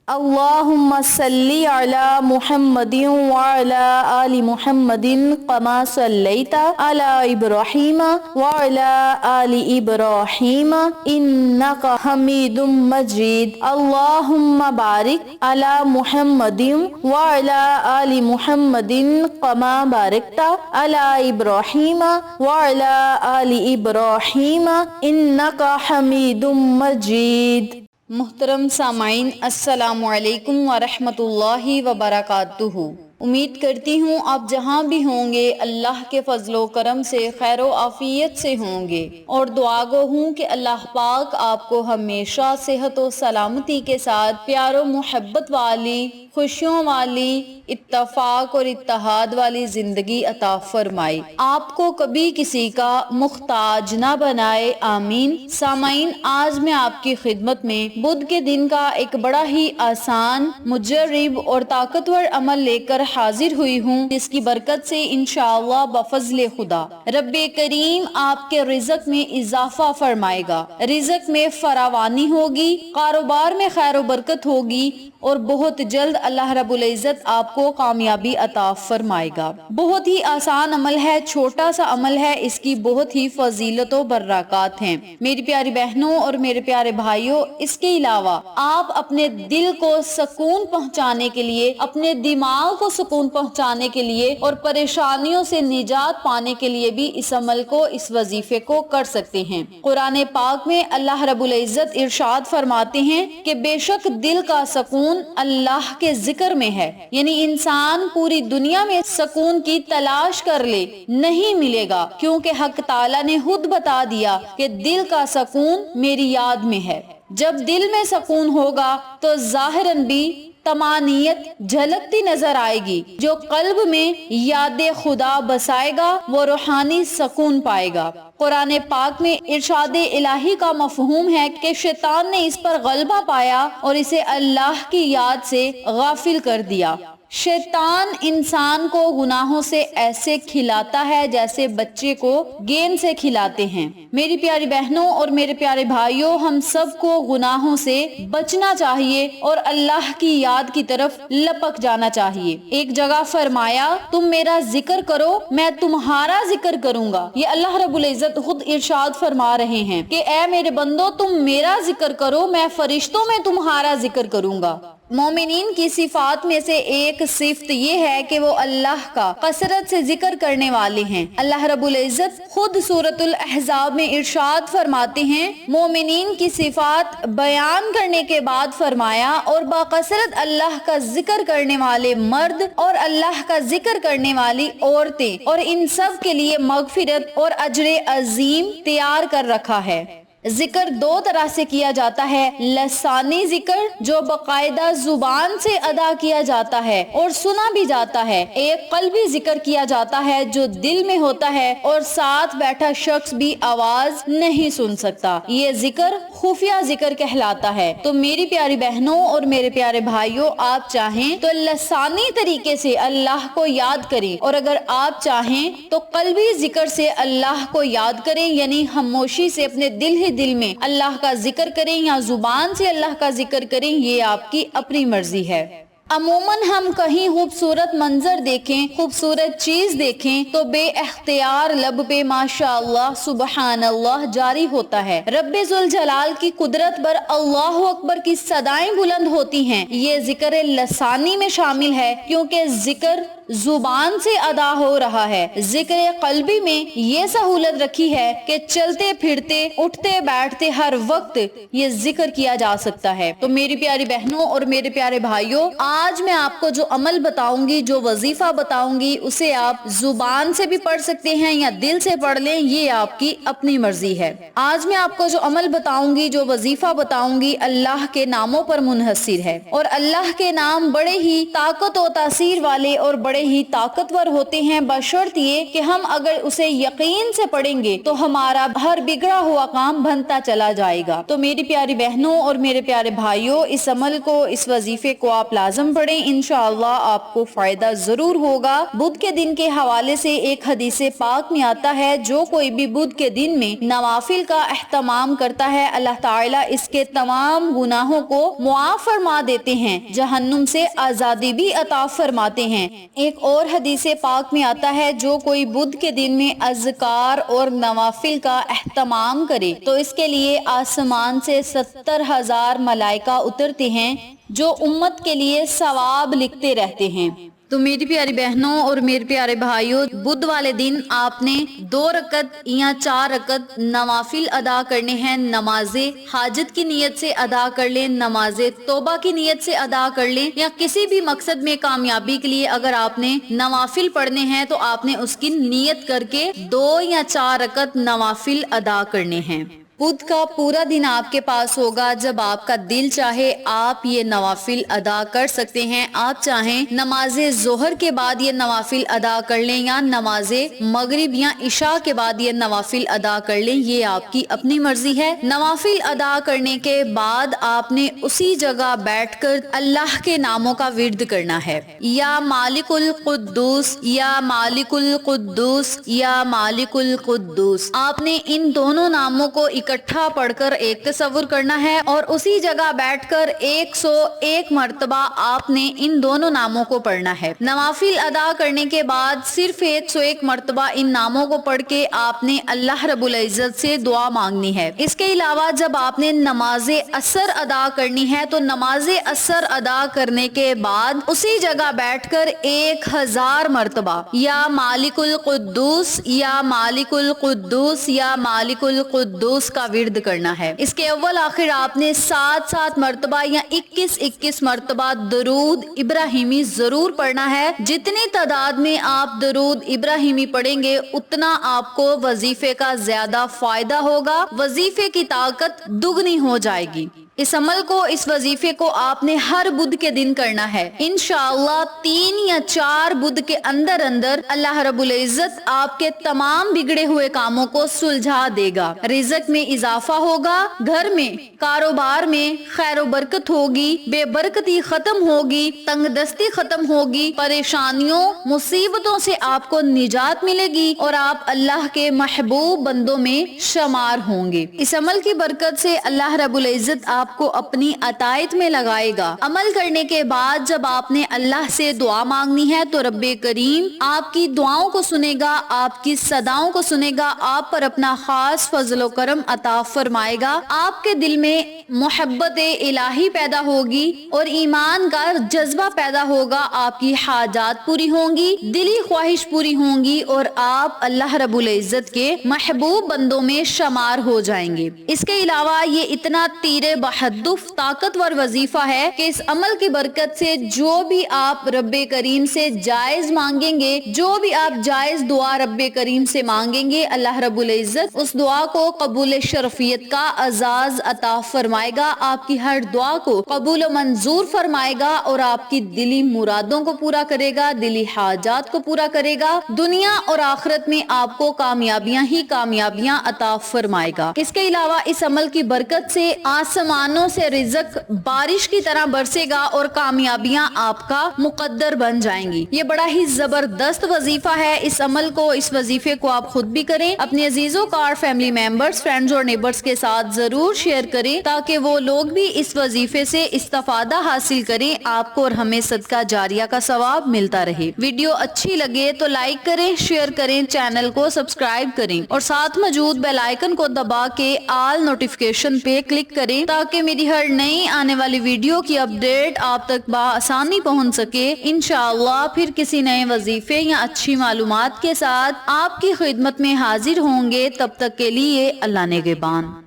اللهم صل على محمد وعلى آل محمد كما صليت على إبراهيم وعلى آل إبراهيم إنك حميد مجيد اللهم بارك على محمد وعلى آل محمد كما باركت على إبراهيم وعلى آل إبراهيم إنك حميد مجيد۔ محترم سامعین، السلام علیکم ورحمۃ اللہ وبرکاتہ۔ امید کرتی ہوں آپ جہاں بھی ہوں گے اللہ کے فضل و کرم سے خیر و عافیت سے ہوں گے، اور دعا گو ہوں کہ اللہ پاک آپ کو ہمیشہ صحت و سلامتی کے ساتھ پیار و محبت والی، خوشیوں والی، اتفاق اور اتحاد والی زندگی عطا فرمائے، آپ کو کبھی کسی کا محتاج نہ بنائے، آمین۔ سامعین، آج میں آپ کی خدمت میں بدھ کے دن کا ایک بڑا ہی آسان، مجرب اور طاقتور عمل لے کر حاضر ہوئی ہوں، جس کی برکت سے انشاءاللہ بفضل خدا رب کریم آپ کے رزق میں اضافہ فرمائے گا، رزق میں فراوانی ہوگی، کاروبار میں خیر و برکت ہوگی، اور بہت جلد اللہ رب العزت آپ کو کامیابی عطا فرمائے گا۔ بہت ہی آسان عمل ہے، چھوٹا سا عمل ہے، اس کی بہت ہی فضیلت و برکات ہیں۔ میری پیاری بہنوں اور میرے پیارے بھائیوں، اس کے علاوہ آپ اپنے دل کو سکون پہنچانے کے لیے، اپنے دماغ کو سکون پہنچانے کے لیے اور پریشانیوں سے نجات پانے کے لیے بھی اس عمل کو، اس وظیفے کو کر سکتے ہیں۔ قرآن پاک میں اللہ رب العزت ارشاد فرماتے ہیں کہ بے شک دل کا سکون اللہ کے ذکر میں ہے، یعنی انسان پوری دنیا میں سکون کی تلاش کر لے، نہیں ملے گا، کیونکہ حق تعالیٰ نے خود بتا دیا کہ دل کا سکون میری یاد میں ہے۔ جب دل میں سکون ہوگا تو ظاہراً بھی طمانینت جھلکتی نظر آئے گی۔ جو قلب میں یاد خدا بسائے گا وہ روحانی سکون پائے گا۔ قرآن پاک میں ارشاد الہی کا مفہوم ہے کہ شیطان نے اس پر غلبہ پایا اور اسے اللہ کی یاد سے غافل کر دیا۔ شیطان انسان کو گناہوں سے ایسے کھلاتا ہے جیسے بچے کو گیند سے کھلاتے ہیں۔ میری پیاری بہنوں اور میرے پیارے بھائیوں، ہم سب کو گناہوں سے بچنا چاہیے اور اللہ کی یاد کی طرف لپک جانا چاہیے۔ ایک جگہ فرمایا، تم میرا ذکر کرو میں تمہارا ذکر کروں گا۔ یہ اللہ رب العزت خود ارشاد فرما رہے ہیں کہ اے میرے بندو، تم میرا ذکر کرو، میں فرشتوں میں تمہارا ذکر کروں گا۔ مومنین کی صفات میں سے ایک صفت یہ ہے کہ وہ اللہ کا کثرت سے ذکر کرنے والے ہیں۔ اللہ رب العزت خود سورۃ الاحزاب میں ارشاد فرماتے ہیں، مومنین کی صفات بیان کرنے کے بعد فرمایا، اور باکثرت اللہ کا ذکر کرنے والے مرد اور اللہ کا ذکر کرنے والی عورتیں، اور ان سب کے لیے مغفرت اور اجر عظیم تیار کر رکھا ہے۔ ذکر دو طرح سے کیا جاتا ہے، لسانی ذکر جو باقاعدہ زبان سے ادا کیا جاتا ہے اور سنا بھی جاتا ہے، ایک قلبی ذکر کیا جاتا ہے جو دل میں ہوتا ہے اور ساتھ بیٹھا شخص بھی آواز نہیں سن سکتا، یہ ذکر خفیہ ذکر کہلاتا ہے۔ تو میری پیاری بہنوں اور میرے پیارے بھائیوں، آپ چاہیں تو لسانی طریقے سے اللہ کو یاد کریں، اور اگر آپ چاہیں تو قلبی ذکر سے اللہ کو یاد کریں، یعنی خاموشی سے اپنے دل میں اللہ کا ذکر کریں یا زبان سے اللہ کا ذکر کریں، یہ آپ کی اپنی مرضی ہے۔ عموماً ہم کہیں خوبصورت منظر دیکھیں، خوبصورت چیز دیکھیں تو بے اختیار لب پہ ماشاء اللہ سبحان اللہ جاری ہوتا ہے، رب ذوالجلال کی قدرت پر اللہ اکبر کی صدائیں بلند ہوتی ہیں۔ یہ ذکر لسانی میں شامل ہے، کیونکہ ذکر زبان سے ادا ہو رہا ہے۔ ذکر قلبی میں یہ سہولت رکھی ہے کہ چلتے پھرتے، اٹھتے بیٹھتے ہر وقت یہ ذکر کیا جا سکتا ہے۔ تو میری پیاری بہنوں اور میرے پیارے بھائیوں، آج میں آپ کو جو عمل بتاؤں گی، جو وظیفہ بتاؤں گی، اسے آپ زبان سے بھی پڑھ سکتے ہیں یا دل سے پڑھ لیں، یہ آپ کی اپنی مرضی ہے۔ آج میں آپ کو جو عمل بتاؤں گی، جو وظیفہ بتاؤں گی، اللہ کے ناموں پر منحصر ہے، اور اللہ کے نام بڑے ہی طاقت و تاثیر والے اور بڑے بڑے ہی طاقتور ہوتے ہیں، بشرط یہ کہ ہم اگر اسے یقین سے پڑھیں گے تو ہمارا ہر بگڑا ہوا کام بنتا چلا جائے گا۔ تو میری پیاری بہنوں اور میرے پیارے بھائیوں، اس عمل کو، اس وظیفے کو آپ لازم پڑھیں، انشاءاللہ آپ کو فائدہ ضرور ہوگا۔ بدھ کے دن کے حوالے سے ایک حدیث پاک میں آتا ہے، جو کوئی بھی بدھ کے دن میں نوافل کا اہتمام کرتا ہے، اللہ تعالیٰ اس کے تمام گناہوں کو معاف فرما دیتے ہیں، جہنم سے آزادی بھی عطا فرماتے ہیں۔ ایک اور حدیث پاک میں آتا ہے، جو کوئی بدھ کے دن میں اذکار اور نوافل کا اہتمام کرے تو اس کے لیے آسمان سے 70,000 ملائکہ اترتے ہیں جو امت کے لیے ثواب لکھتے رہتے ہیں۔ تو میری پیاری بہنوں اور میرے پیارے بھائیوں، بدھ والے دن آپ نے 2 رکعت یا 4 رکعت نوافل ادا کرنے ہیں۔ نماز حاجت کی نیت سے ادا کر لیں، نماز توبہ کی نیت سے ادا کر لیں، یا کسی بھی مقصد میں کامیابی کے لیے اگر آپ نے نوافل پڑھنے ہیں تو آپ نے اس کی نیت کر کے 2 یا 4 رکعت نوافل ادا کرنے ہیں۔ بدھ کا پورا دن آپ کے پاس ہوگا، جب آپ کا دل چاہے آپ یہ نوافل ادا کر سکتے ہیں۔ آپ چاہیں نماز ظہر کے بعد یہ نوافل ادا کر لیں، یا نماز مغرب یا عشاء کے بعد یہ نوافل ادا کر لیں، یہ آپ کی اپنی مرضی ہے۔ نوافل ادا کرنے کے بعد آپ نے اسی جگہ بیٹھ کر اللہ کے ناموں کا ورد کرنا ہے، یا مالک القدوس، یا مالک القدوس، یا مالک القدوس۔ آپ نے ان دونوں ناموں کو اکٹھا پڑھ کر ایک تصور کرنا ہے، اور اسی جگہ بیٹھ کر 101 مرتبہ آپ نے ان دونوں ناموں کو پڑھنا ہے۔ نوافل ادا کرنے کے بعد صرف 101 مرتبہ ان ناموں کو پڑھ کے آپ نے اللہ رب العزت سے دعا مانگنی ہے۔ اس کے علاوہ جب آپ نے نماز عصر ادا کرنی ہے تو نماز عصر ادا کرنے کے بعد اسی جگہ بیٹھ کر 1000 مرتبہ یا مالک القدوس، یا مالک القدوس، یا مالک القدوس کا ورد کرنا ہے۔ اس کے اول آخر آپ نے 7 مرتبہ یا 21 مرتبہ درود ابراہیمی ضرور پڑھنا ہے۔ جتنی تعداد میں آپ درود ابراہیمی پڑھیں گے اتنا آپ کو وظیفے کا زیادہ فائدہ ہوگا، وظیفے کی طاقت دگنی ہو جائے گی۔ اس عمل کو، اس وظیفے کو آپ نے ہر بدھ کے دن کرنا ہے۔ انشاءاللہ 3 یا 4 بدھ کے اندر اللہ رب العزت آپ کے تمام بگڑے ہوئے کاموں کو سلجھا دے گا، رزق میں اضافہ ہوگا، گھر میں، کاروبار میں خیر و برکت ہوگی، بے برکتی ختم ہوگی، تنگ دستی ختم ہوگی، پریشانیوں مصیبتوں سے آپ کو نجات ملے گی، اور آپ اللہ کے محبوب بندوں میں شمار ہوں گے۔ اس عمل کی برکت سے اللہ رب العزت آپ کو اپنی عطایت میں لگائے گا۔ عمل کرنے کے بعد جب آپ نے اللہ سے دعا مانگنی ہے تو رب کریم آپ کی دعاؤں کو سنے گا، آپ کی صداؤں کو سنے گا، آپ پر اپنا خاص فضل و کرم عطا فرمائے گا۔ آپ کے دل میں محبت الہی پیدا ہوگی اور ایمان کا جذبہ پیدا ہوگا، آپ کی حاجات پوری ہوں گی، دلی خواہش پوری ہوں گی، اور آپ اللہ رب العزت کے محبوب بندوں میں شمار ہو جائیں گے۔ اس کے علاوہ یہ اتنا تیر بہدف طاقتور وظیفہ ہے کہ اس عمل کی برکت سے جو بھی آپ رب کریم سے جائز مانگیں گے، جو بھی آپ جائز دعا رب کریم سے مانگیں گے، اللہ رب العزت اس دعا کو قبول شرفیت کا اعزاز عطا فرمائے گا، آپ کی ہر دعا کو قبول و منظور فرمائے گا، اور آپ کی دلی مرادوں کو پورا کرے گا، دلی حاجات کو پورا کرے گا، دنیا اور آخرت میں آپ کو کامیابیاں ہی کامیابیاں عطا فرمائے گا۔ اس کے علاوہ اس عمل کی برکت سے آسمانوں سے رزق بارش کی طرح برسے گا اور کامیابیاں آپ کا مقدر بن جائیں گی۔ یہ بڑا ہی زبردست وظیفہ ہے۔ اس عمل کو، اس وظیفے کو آپ خود بھی کریں، اپنے عزیزوں کا اور فیملی ممبرز، فرینڈز اور نیبرز کے ساتھ ضرور شیئر کریں تاکہ وہ لوگ بھی اس وظیفے سے استفادہ حاصل کریں، آپ کو اور ہمیں صدقہ جاریہ کا ثواب ملتا رہے۔ ویڈیو اچھی لگے تو لائک کریں، شیئر کریں، چینل کو سبسکرائب کریں، اور ساتھ موجود بیل آئیکن کو دبا کے آل نوٹیفیکیشن پہ کلک کریں تاکہ میری ہر نئی آنے والی ویڈیو کی اپڈیٹ آپ تک بآسانی پہنچ سکے۔ انشاءاللہ پھر کسی نئے وظیفے یا اچھی معلومات کے ساتھ آپ کی خدمت میں حاضر ہوں گے۔ تب تک کے لیے اللہ نگہبان۔